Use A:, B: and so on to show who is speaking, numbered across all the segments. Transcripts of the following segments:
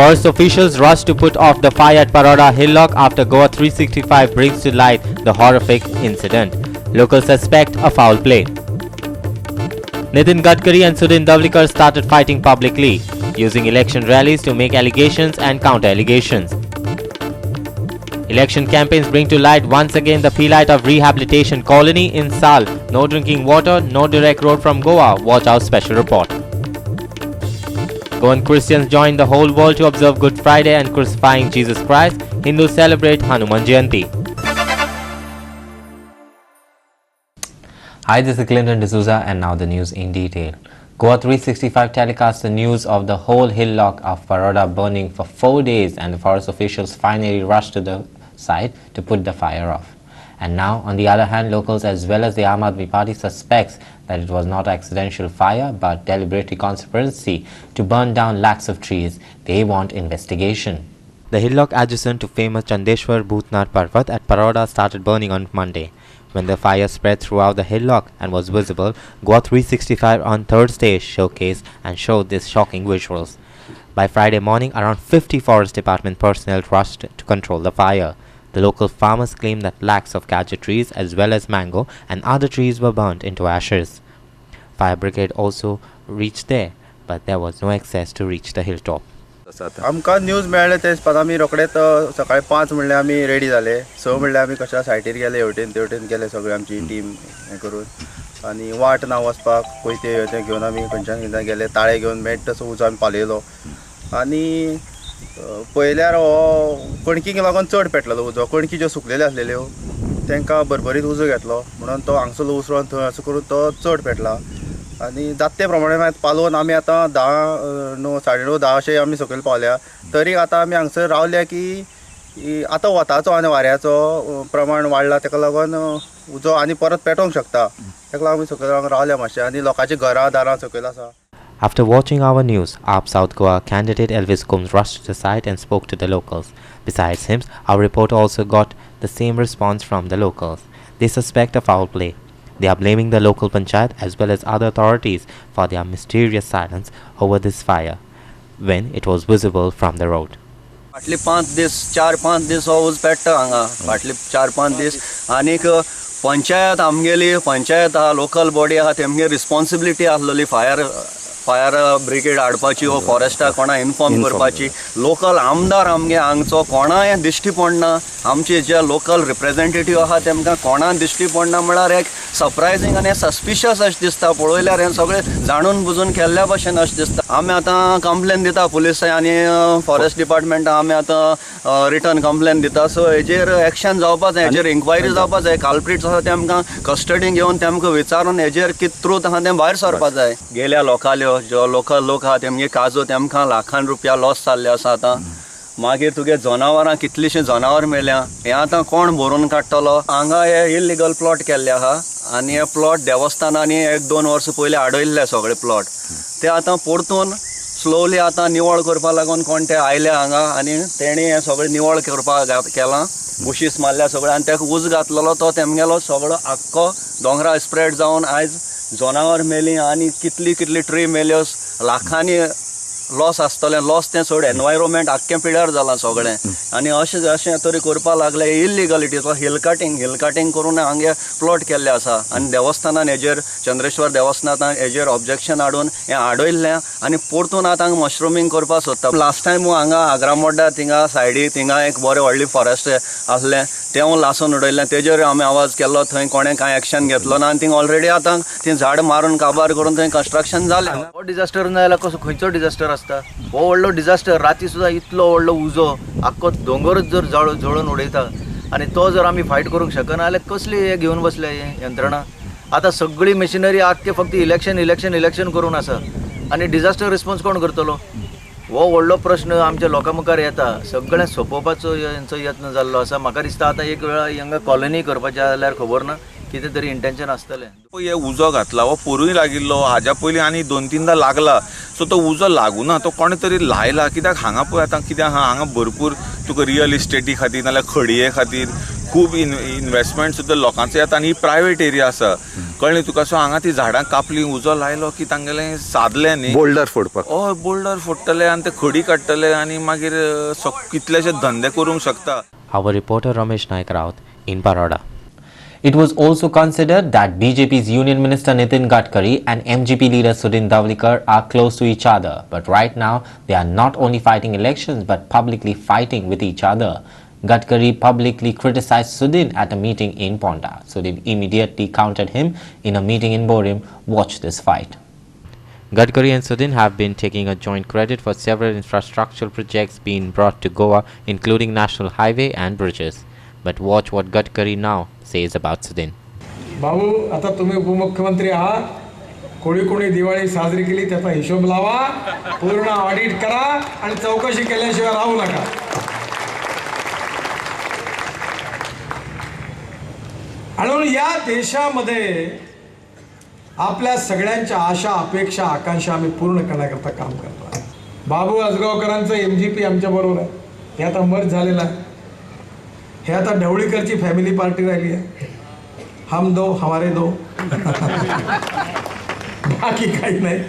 A: Forest officials rush to put off the fire at Baroda Hillock after Goa 365 brings to light the horrific incident. Locals suspect a foul play. Nitin Gadkari and Sudhin Davlikar started fighting publicly, using election rallies to make allegations and counter-allegations. Election campaigns bring to light once again the plight of rehabilitation colony in Sal. No drinking water, no direct road from Goa. Watch our special report. Goan Christians join the whole world to observe Good Friday and crucifying Jesus Christ. Hindus celebrate Hanuman Jayanti. Hi, this is Clinton D'Souza and now the news in detail. Goa 365 telecasts the news of the whole hillock of Baroda burning for 4 days, and the forest officials finally rushed to the site to put the fire off. And now, on the other hand, locals as well as the Aam Aadmi Party suspects that it was not accidental fire but deliberate conspiracy to burn down lakhs of trees. They want investigation. The hillock adjacent to famous Chandeshwar Bhutnath Parvat at Baroda started burning on Monday. When the fire spread throughout the hillock and was visible, Goa 365 on Thursday showcased and showed these shocking visuals. By Friday morning, around 50 Forest Department personnel rushed to control the fire. The local farmers claimed that lakhs of kaja trees as well as mango and other trees were burnt into ashes. Fire brigade also reached there, but there was no access to reach the hilltop.
B: आमकां news मेळ्ळे ते दिसपाक आमी रोखडेच सकाळी 5 म्हणल्यार आमी ready जाले. 6 म्हणल्यार आमी कशा सायटीर गेले, हेवटेन तेवटेन गेले सगळे आमची टीम हे करून आनी वाट ना वचपाक पयते हे घेवन आमी खंयच्यान गेले. ताळे घेवन मेट तसो उजो आमी पालयलो आनी पयल्यार हो कणकीक लागून चड पेटलेलो उजो. कणकी ज्यो सुकलेल्यो आसलेल्यो तांकां भरभरीत उजो घेतलो म्हणून तो हांगसरलो उसरोन थंय असो करून तो चड पेटला आनी जाता ते प्रमाणे पालोवन आमी आतां 10 9:30 10 अशें आमी सकयल पावल्या. तरी आतां आमी हांगसर रावल्या की आतां वताचो आनी वाऱ्याचो प्रमाण वाडला, ताका लागून उजो आनी परत पेटोवंक शकता. ताका लागून आमी सकयल रावल्या मातशें आनी लोकांची घरां दारां सकयल आसा.
A: After watching our news, AAP South Goa candidate Elvis Combs rushed to the site and spoke to the locals. Besides him, our reporter also got the same response from the locals. They suspect a foul play. They are blaming the local panchayat as well as other authorities for their mysterious silence over this fire when it was visible from the road.
C: फाटले 5 दीस 4-5 दीस हो उज पेट्टा हांगा. फाटले 4-5 दीस आनीक पंचायत आमगेली पंचायत आहा, local body आहा, तेमगे responsibility आसलेली फायर ब्रिगेड हाडपाची वो फॉरेस्टा कोणा इन्फॉर्म करपाची. लोकल आमदार आमगे हांगचो कोणाय दिश्टी पडना. आमचे जे लोकल रिप्रेझेंटेटिव्ह आहा तेमकां कोणा दिश्टी पडना म्हळ्यार एक सरप्रायझींग आनी सस्पिशियस अशें दिसता. पळयल्यार हें सगळें जाणून बुजून केल्ल्या भशेन अशें दिसता. आमी आतां कंप्लेन दिता पुलीस आनी फॉरेस्ट डिपार्टमेंटा आमी आतां रिटर्न कंप्लेन दिता. सो हेजेर एक्शन जावपा जाय, हेजेर इन्क्वायरी जावपा जाय. काल्प्रिट्स आसा तेमकां कस्टडीन घेवन तेमकां विचारून हेजेर कितें ट्रूथ आहा तें भायर सरपा जाय. गेल्या लोकाल्यो जो लोकल लोक आहा तेमगे काजो तेमकां लाखान रुपया लॉस जाल्ले आसा. आतां मागीर तुगे जनावरां कितलीशीं जनावर मेल्या. हें आतां कोण भरून काडटलो. हांगा हे इल्लिगल प्लॉट केल्ले आहा आनी हे प्लॉट देवस्थानांनी 1-2 वर्सां पयलीं आडयल्ले सगळे प्लॉट. ते आतां परतून स्लोली आतां निवळ करपा लागून कोण ते आयले हांगा आनी तेणी हें सगळें निवळ करपाक केलां. बुशीस मारल्या सगळे आनी ताका उज घातलेलो तो तेमगेलो सगळो आख्खो दोंगरा स्प्रेड जावन आयज जनावर मेली आनी कितली ट्री मेल्यो. लाखांनी लॉस आसतलें. लॉस तें सोड एनवायरमेंट आख्खें पिड्यार जालां सगळें आनी अशें तरी करपा लागले. इल्लिगलिटी तो हिल कटींग करून हांगे प्लॉट केल्ले आसा आनी देवस्थानान हेजेर चंद्रेश्वर देवस्थानान हेजेर ऑब्जेक्शन हाडून हें आडयल्लें आनी परतून आतां हांगा मशरूमींग करपा सोदता. लास्ट टायम हांगा आग्रामोड्डा थिंगा सायडी थिंगा एक बरें व्हडलें फॉरेस्ट आसलें तें लासून उडयल्लें. तेजेर आमी आवाज केल्लो. थंय कोणें कांय एक्शन घेतलो ना आनी थिंग ऑलरेडी आतां ती झाड मारून काबार करून थंय कन्स्ट्रक्शन जालें.
D: हो डिजास्टर ना जाल्यार कसो खंयचो डिजास्टर आसता. हो व्हडलो डिजास्टर राती सुद्दां इतलो व्हडलो उजो आख्खो दोंगरच जर जळोवन उडयता आनी तो जर आमी फायट करूंक शकना जाल्यार कसली हे घेवन बसले यंत्रणा. आतां सगळी मशिनरी आख्खे फक्त इलेक्शन करून आसा आनी डिजास्टर रिस्पॉन्स कोण करतलो. हो व्हडलो प्रश्न आमच्या लोकां मुखार येता. सगळें सोंपोवपाचो हेंचो यत्न जाल्लो आसा. म्हाका दिसता आतां एक वेळा हांगा कॉलनी करपाचें जाल्यार खबर ना कितें तरी इंटेंशन आसतलें.
E: हे उजो घातला हो पोरूय लागिल्लो, हाज्या पयलीं आनी 2-3दां लागला. सो तो उजो लागू ना, तो कोणे तरी लायला. कित्याक हांगा पळय आतां कित्याक हांगा भरपूर तुका रियल इस्टेटी खातीर नाल्यार खडये खातीर खूब इन्वेस्टमेंट सुद्दां लोकांचो येता आनी ही प्रायवेट एरिया आसा. कळ्ळें तुका. सो हांगा ती झाडां कापली, उजो लायलो की तांगेलें सादलें न्ही,
B: बोल्डर फोडपाक.
E: हय बोल्डर फोडटले आनी ते खडी काडटले आनी मागीर कितलेशे धंदे करूंक शकता.
A: Our reporter Ramesh Naik Raut in Baroda. It was also considered that BJP's Union Minister Nitin Gadkari and MGP leader Sudhin Davlikar are close to each other. But right now, they are not only fighting elections but publicly fighting with each other. Gadkari publicly criticized Sudhin at a meeting in Ponda. Sudhin immediately countered him in a meeting in Borim. Watch this fight. Gadkari and Sudhin have been taking a joint credit for several infrastructural projects being brought to Goa, including National Highway and bridges. But watch what Gadkari now says about Sudhin.
F: बाबू, आता तुम्ही उपमुख्यमंत्री आहात. कोणी कोणी दिवाळी साजरी केली त्याचा हिशोब लावा, पूर्ण ऑडिट करा आणि चौकशी केल्याशिवाय राहू नका. आणि या देशामध्ये आपल्या सगळ्यांच्या आशा अपेक्षा आकांक्षा आम्ही पूर्ण करण्याकरता काम करतो. बाबू आजगावकरांचं MGP आमच्या बरोबर आहे. हे आता मर्ज झालेला आहे. हे आता ढवळीकरची फॅमिली पार्टी राहिली आहे. हम दो हमारे दो, बाकी काही नाही.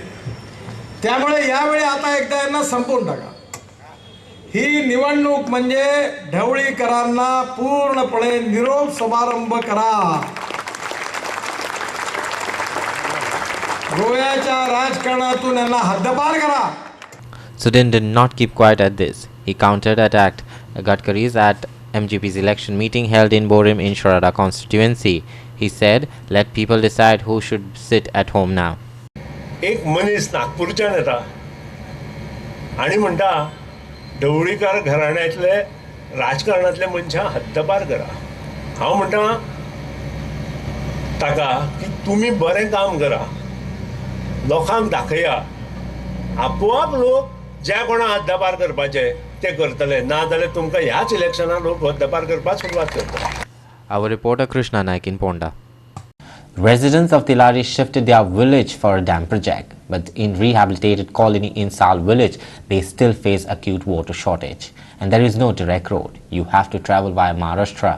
F: त्यामुळे यावेळी आता एकदा यांना संपवून टाका. ही निवडणूक म्हणजे ढवळीकरांना पूर्णपणे निरोप समारंभ करा. गोव्याच्या राजकारणातून यांना हद्दपार करा.
A: Sudhin did not keep quiet at this. He counter-attacked Gadkari's at MGP's election meeting held in Borim in Sharada constituency. He said, let people decide who should sit at home now.
G: एक मनीस नागपूरच्यान येता आणि म्हणटा ढवळीकार घराण्यातले राजकारणातले मनशां हद्दपार करा. हांव म्हणटा ताका की तुमी बरें काम करा, लोकांक दाखया, आपोआप लोक ज्या कोणा हद्दपार करपाचे ते करतले, ना जाल्यार तुमकां ह्याच इलेक्शनाक लोक हद्दपार करपाक सुरवात करतले.
A: Our reporter Krishna Naik in Ponda. Residents of Tilari shifted their village for a dam project, but in rehabilitated colony in Sal village, they still face acute water shortage, and there is no direct road. You have to travel via Maharashtra.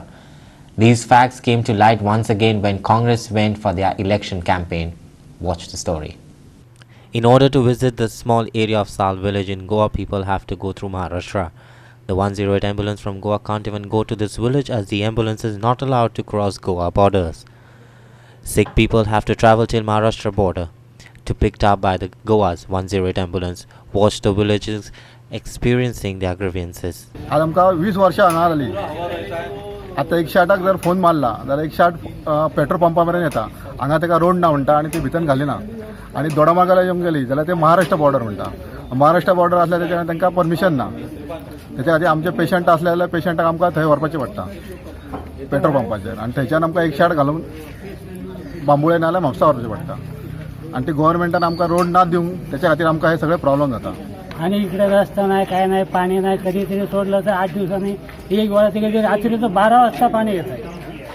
A: These facts came to light once again when Congress went for their election campaign. Watch the story. In order to visit the small area of Sal village in Goa, people have to go through Maharashtra. The 108 ambulance from Goa can't even go to this village as the ambulance is not allowed to cross Goa borders. Sick people have to travel till Maharashtra border to picked up by the Goa's 108 ambulance. Watch the villages experiencing their grievances.
H: आज आमकां 20 वर्सां हांगा जाली. आतां 108क जर phone मारला जाल्यार 108 petrol पंपा मेरेन येता. हांगा ताका रोड ना म्हणटा आनी ती भितर घालिना. आनी दोडामार्गाला येवंक गेली जाल्यार ते महाराष्ट्र बॉर्डर म्हणटा. महाराष्ट्र बॉर्डर आसल्या त्याच्यान तांकां परमिशन ना. त्याच्या खातीर आमचे पेशंट आसले जाल्यार पेशंटाक आमकां थंय व्हरपाचें पडटा पेट्रोल पंपाचेर. आनी थंयच्यान आमकां 108 घालून बांबोळे नाल्यार म्हापसा व्हरचें पडटा. आनी ते गव्हर्मेंटान आमकां रोड ना दिवंक त्याच्या खातीर आमकां हे सगळे प्रॉब्लेम जाता.
I: आणि इकडे रस्ता नाही, काय नाही, पाणी नाही. कधीतरी सोडलं तर 8 दिवसांनी एक वेळा तिकडे रात्री तर 12 वाजता पाणी येत आहे.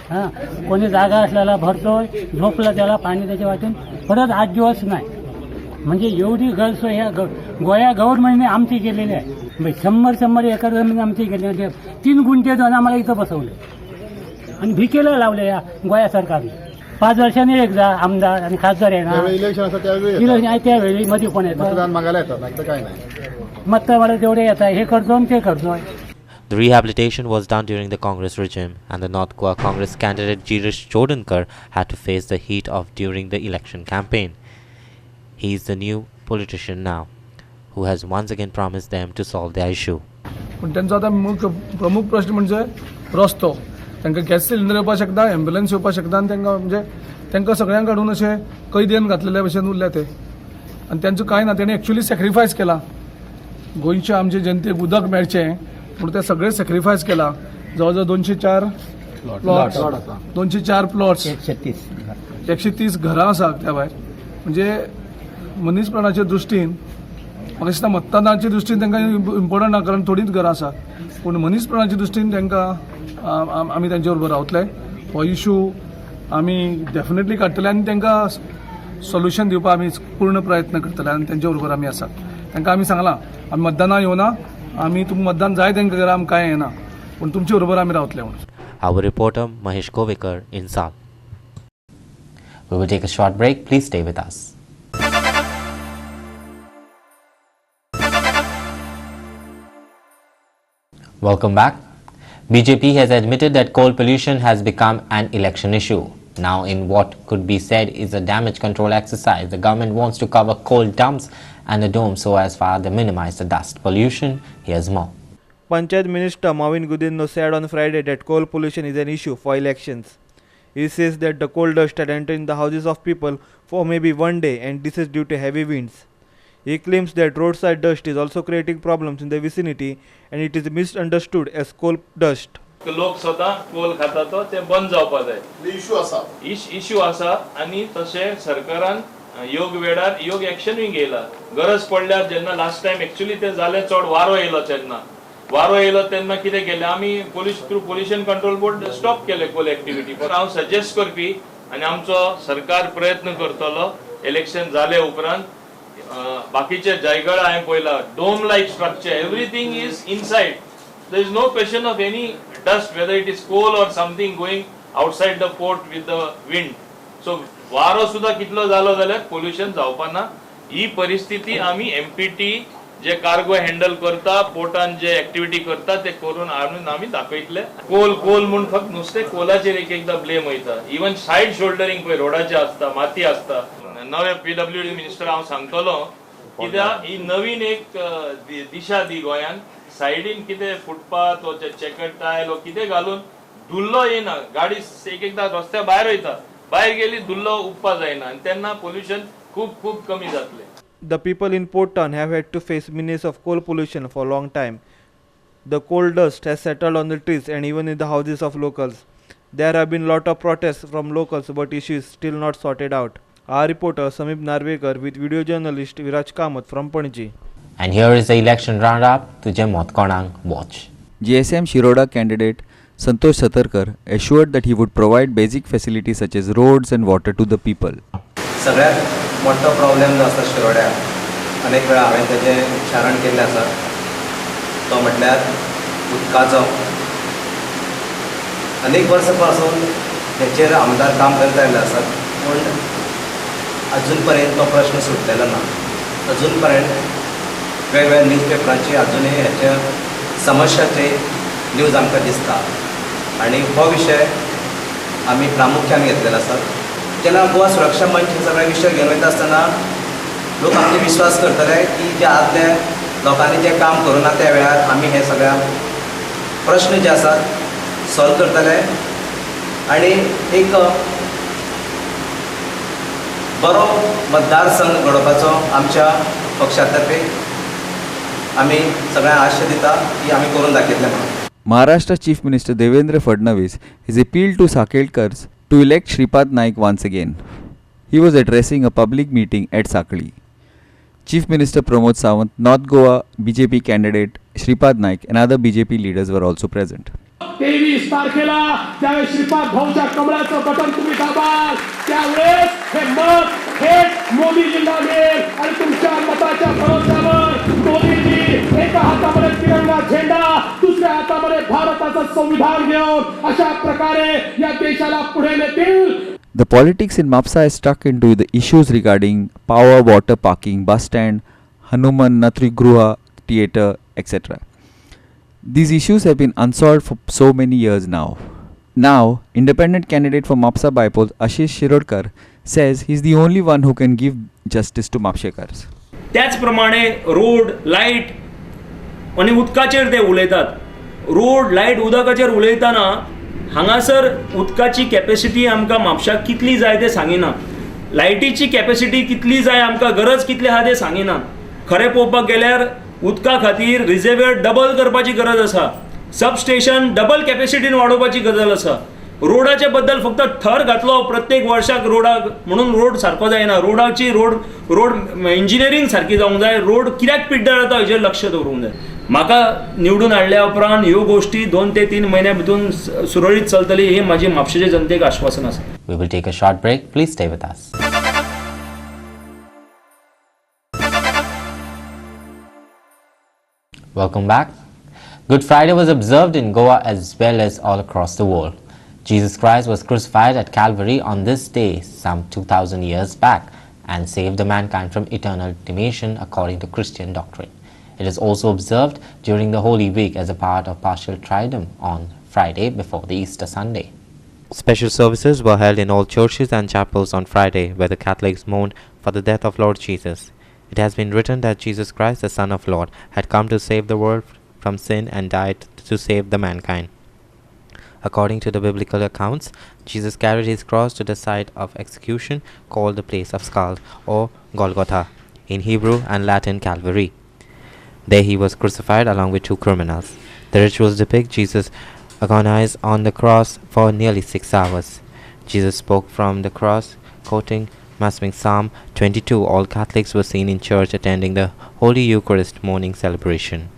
I: हां, कोणी जागा असलेला भरतोय, झोपलं त्याला पाणी त्याच्या वाटून परत 8 दिवस नाही. म्हणजे एवढी गैरसोय ह्या गोया गव्हर्नमेंटने आमची केलेली आहे. 100 एकर जमीन आमची केली. 3 गुंठे जाऊन आम्हाला इथं बसवले आणि भिकेला लावले या गोया सरकारने. 5 वर्षांनी एकदा आमदार आणि खासदार येणार.
H: इलेक्शन असतं त्यावेळी
I: त्यावेळी मध्ये कोण येतं,
H: मतदान मागायला येतात, नाही तर काय नाही.
I: मतदार तेवढे येत आहे, हे करतो आणि ते करतोय.
A: The rehabilitation was done during the Congress regime, and the North Goa Congress candidate Girish Chodankar had to face the heat of during the election campaign. He is the new politician now, who has once again promised them to solve their issue.
F: पण त्यांचा आता प्रमुख प्रश्न म्हणजे रस्तो. तांकां gas cylinder येवपाक शकता, एम्ब्युलन्स येवपाक शकता, आनी तांकां म्हणजे तांकां सगळ्यां कडून अशें कैदेन घातलेल्या भशेन उरल्या ते. आनी तांचो कांय ना, तेणी एक्चुअली सॅक्रिफायस केला. गोंयच्या आमचे जनतेक उदक मेळचें म्हणून ते सगळे सॅक्रिफायस केला. जवळ 204 प्लॉट्स, 204 प्लॉट्स, 130 घरां आसा त्या भायर. म्हणजे मनीस प्राणाच्या दृश्टीन म्हाका दिसता मतदानाच्या दृश्टीन तांकां इम्पॉर्टंट ना, कारण थोडीच घरां आसा. पूण मनीस प्राणाच्या दृश्टीन तांकां आमी तांचे बरोबर रावतले. हो इशू आमी डेफिनेटली काडटले आनी तांकां सोल्युशन दिवपाक आमी पूर्ण प्रयत्न करतले आनी तांचे बरोबर आमी आसात. तांकां आमी सांगलां आमी मतदानाक येवना, आमी तुमकां मतदान जाय तांकां करा, आमकां कांय येना, पूण तुमचे बरोबर आमी रावतले म्हणून.
A: Our reporter Mahesh Kovekar in Sal. We will take a short break. Please stay with us. Welcome back. BJP has admitted that coal pollution has become an election issue. Now, in what could be said is a damage control exercise, the government wants to cover coal dumps and the dome so as far to minimize the dust pollution. Here's more.
J: Panchayat Minister Marvin Gudino said on Friday that coal pollution is an issue for elections. He says that the coal dust had entered in the houses of people for maybe one day, and this is due to heavy winds. He claims that roadside dust is also creating problems in the vicinity and it is misunderstood as coal dust.
K: लोक स्वतः Coal खाता तो ते बंद जावपा जाय issue आसा आणि तसे सरकारान योग वेळार योग एक्शनूय घेयला गरज पडल्यार जेन्ना लास्ट टाइम एक्चुअली ते जाले चड वारो येयलो तेन्ना कितें केलें आमी पोल्युशन कंट्रोल बोर्ड स्टॉप केले कोल एक्टिविटी पण हांव सजेस्ट करपी आनी आमचो सरकार प्रयत्न करतलो इलेक्शन जाले उपरांत बाकीचे जयगड हांवें पळयला dome like structure everything is inside there is no question of any dust whether it is coal or something going outside the port with the wind so वारो सुद्धा कितलो झालो जाल्यार पोल्युशन जावपाना ही परिस्थिती आमी एमपीटी जे कार्गो हँडल करता पोर्टान जे एक्टिविटी करता ते करून आणून आमी दाखयतले कोल म्हूण फक्त नुसते कोलाचेर एकदा ब्लेम वयता इवन साइड शोल्डरिंग पळय रोडाचे आसता माती आसता नवे पीडब्ल्यूडी मिनिस्टर हांव सांगतलो कित्याक ही नवीन एक दिशा दी गोंयान साइडीन कितें फुटपाथ वा चेकट टायल वा कितें घालून धुल्लो येना गाडी एकदा रस्त्या भायर वयता भायर गेली धुल्लो उपपा जायना आनी तेन्ना पोल्युशन खूब कमी जातलें.
J: The people in Port Town have had to face menace of coal pollution for a long time. The coal dust has settled on the trees and even in the houses of locals. There have been lot of protests from locals but issue is still not sorted out. Our reporter Samip Narvekar with video journalist Viraj Kamath from Panaji.
A: And here is the election roundup to Jemot Konang. Watch.
L: JSM Shiroda candidate Santosh Satarkar assured that he would provide basic facilities such as roads and water to the people.
M: सगळ्यात मोठो problem जो आसा शिरोड्याक अनेक वेळा हांवें तेजें उच्चारण केल्लें आसा तो म्हटल्यार उदकाचो अनेक वर्सां पासून तेचेर आमदार काम करत आयिल्ले आसात पूण अजून पर्यंत तो प्रश्न सुटलेलो ना अजून पर्यंत वेगवेगळ्या न्यूजपेपरांची अजूनही ह्याच्या समस्याचे न्यूज आमकां दिसता आनी हो विशय आमी प्रामुख्यान घेतलेलो आसा जेन्ना गोवा सुरक्षा मंच हे सगळे विशय घेवन वयता आसतना लोक आमचे विश्वास करतले की जे आदले लोकांनी जे काम करूं ना त्या वेळार आमी हे सगळ्या प्रश्न जे आसात सॉल्व करतले आनी एक बरो मतदारसंघ घडोवपाचो आमच्या पक्षातर्फे आमी सगळ्यांक आशा दिता की आमी करून दाखयतले म्हणून.
L: Maharashtra Chief Minister Devendra Fadnavis has appealed to Sakelkars to elect Shripad Naik once again. He was addressing a public meeting at Sakali. Chief Minister Pramod Sawant, North Goa BJP candidate Shripad Naik and other BJP leaders were also present.
N: 23 तारखेला त्यावेळेस श्रीपाद भाऊच्या कमळाचं button तुम्ही दाबाल त्यावेळेस हे मत थेट मोदीजींना मिळेल आणि तुमच्या मताच्या भरोश्यावर मोदीजी एका हातामध्ये तिरंगा झेंडा दुसऱ्या हातामध्ये भारताचं संविधान घेऊन अशा प्रकारे या देशाला पुढे नेतील.
L: The politics in Mapsa is stuck into the issues regarding power, water, parking, bus stand, Hanuman Natrigruha theatre, etc. These issues have been unsolved for so many years now. Now, independent candidate for Mapsa Bypol Ashish Shirodkar says he is the only one who can give justice to Mapshekars.
O: त्याचप्रमाणे road light आणि उदकाचेर ते उलयतात. Road light उदकाचेर उलयतना हांगासर उदकाची capacity आमकां म्हापशाक कितली जाय ते सांगिना. लायटीची कॅपॅसिटी कितली जाय आमकां गरज कितली आहा ते सांगिना. खरें पळोवपाक गेल्यार उदका खातीर रिजर्वेयर डबल करपाची गरज आसा. सबस्टेशन डबल कॅपॅसिटीन वाडोवपाची गरज आसा. रोडाचे बद्दल फक्त थर घातलो प्रत्येक वर्षाक रोडाक म्हणून रोड सारको जायना. रोडाची रोड इंजिनियरींग सारकी जावंक जाय. रोड कित्याक पिड्ड्यार जाता हेचेर लक्ष दवरूंक जाय. म्हाका निवडून हाडल्या उपरांत ह्यो गोष्टी 2 ते 3 म्हयन्या भितून सुरळीत चलतली हे माझे म्हापशेचे जनतेक आश्वासन आसा.
A: We will take a short break. Please stay with us. Welcome back. Good Friday was observed in Goa as well as all across the world. Jesus Christ was crucified at Calvary on this day some 2000 years back and saved the mankind from eternal damnation according to Christian doctrine. It is also observed during the Holy Week as a part of partial Triduum on Friday before the Easter Sunday. Special services were held in all churches and chapels on Friday, where the Catholics mourned for the death of Lord Jesus. It has been written that Jesus Christ, the Son of Lord, had come to save the world from sin and died to save the mankind. According to the biblical accounts, Jesus carried his cross to the site of execution called the place of skulls, or Golgotha, in Hebrew and Latin Calvary. There he was crucified along with two criminals. The rituals depict Jesus agonized on the cross for nearly 6 hours. Jesus spoke from the cross, quoting Psalm 22. All Catholics were seen in church attending the Holy Eucharist morning celebration.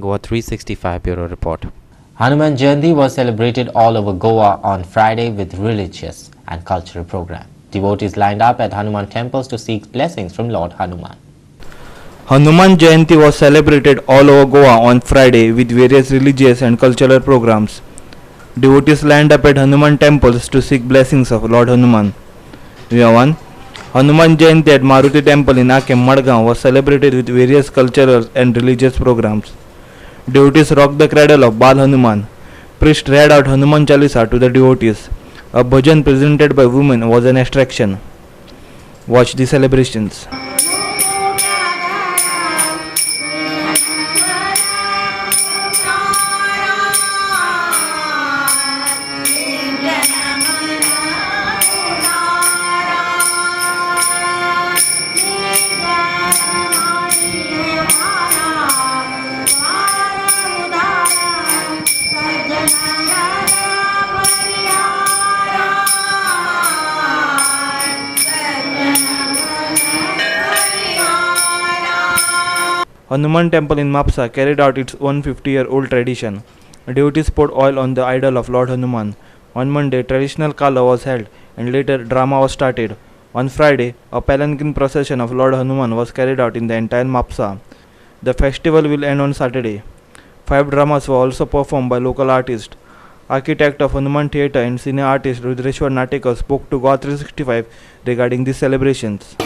A: Goa 365 Bureau Report. Hanuman Jayanti was celebrated all over Goa on Friday with religious and cultural program. Devotees lined up at Hanuman temples to seek blessings from Lord Hanuman.
J: Hanuman Jayanti was celebrated all over Goa on Friday with various religious and cultural programs. Devotees lined up at Hanuman temples to seek blessings of Lord Hanuman. Yavan, Hanuman Jayanti at Maruti Temple in Akem, Madgaon was celebrated with various cultural and religious programs. Devotees rocked the cradle of Bal Hanuman. Priest read out Hanuman Chalisa to the devotees. A bhajan presented by women was an attraction. Watch the celebrations. Hanuman temple in Mapsa carried out its 150-year-old tradition. Devotees poured oil on the idol of Lord Hanuman. On Monday, traditional Kala was held and later drama was started. On Friday, a palanquin procession of Lord Hanuman was carried out in the entire Mapsa. The festival will end on Saturday. 5 dramas were also performed by local artists. Architect of Hanuman Theatre and cine artist Rudreshwar Natekar spoke to Goa 365 regarding these celebrations.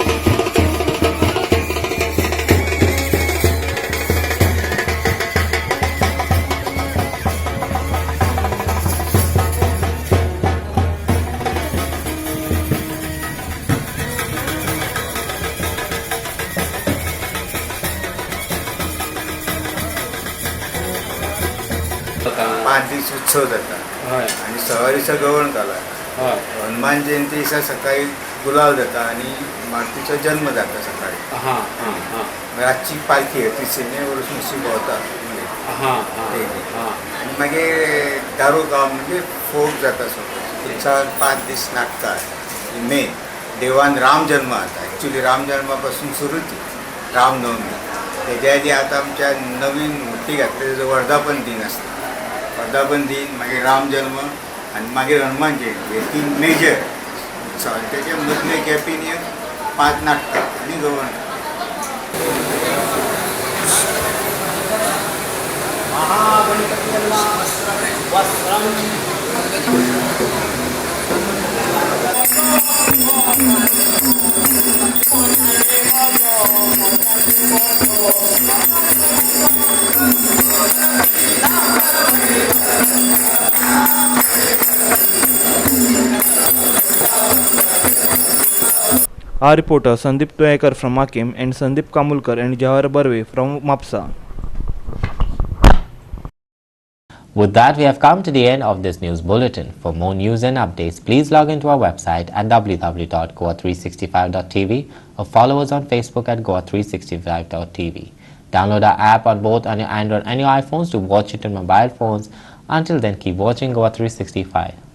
B: पाच दीस उत्सव जाता आणि सहा दिसा गवळण घाला हनुमान जयंती दिसा सकाळी गुलाल जाता आणि मारुतीचो जन्म जाता सकाळी रातची पालखी तिसेने वरसून अशी भोंवता आणि मागीर दारू गांव म्हणजे फोक जाता सगळो उत्सवाक 5 दीस नाटकां मेन देवान राम जन्म जाता एक्चुली राम जन्मा पासून सुरूच रामनवमी तेज्या आदी आतां आमच्या नवीन मुर्ती घातली तेजो वर्धापन दिन आसता वर्धापन दिन मागीर राम जन्म आनी मागीर हनुमान जयंती हे 3 मेजर उत्सव तेजे मदले गॅपीन 5 नाटकां आनी गवळण
J: Our reporter Sandeep Toyekar from Makim and Sandeep Kamulkar and Jawahar Barve from Mapsa.
A: With that, we have come to the end of this news bulletin. For more news and updates, please log into our website at www.goa365.tv or follow us on Facebook at goa365.tv. Download our app on both on your Android and your iPhones to watch it on mobile phones. Until then, keep watching Goa 365.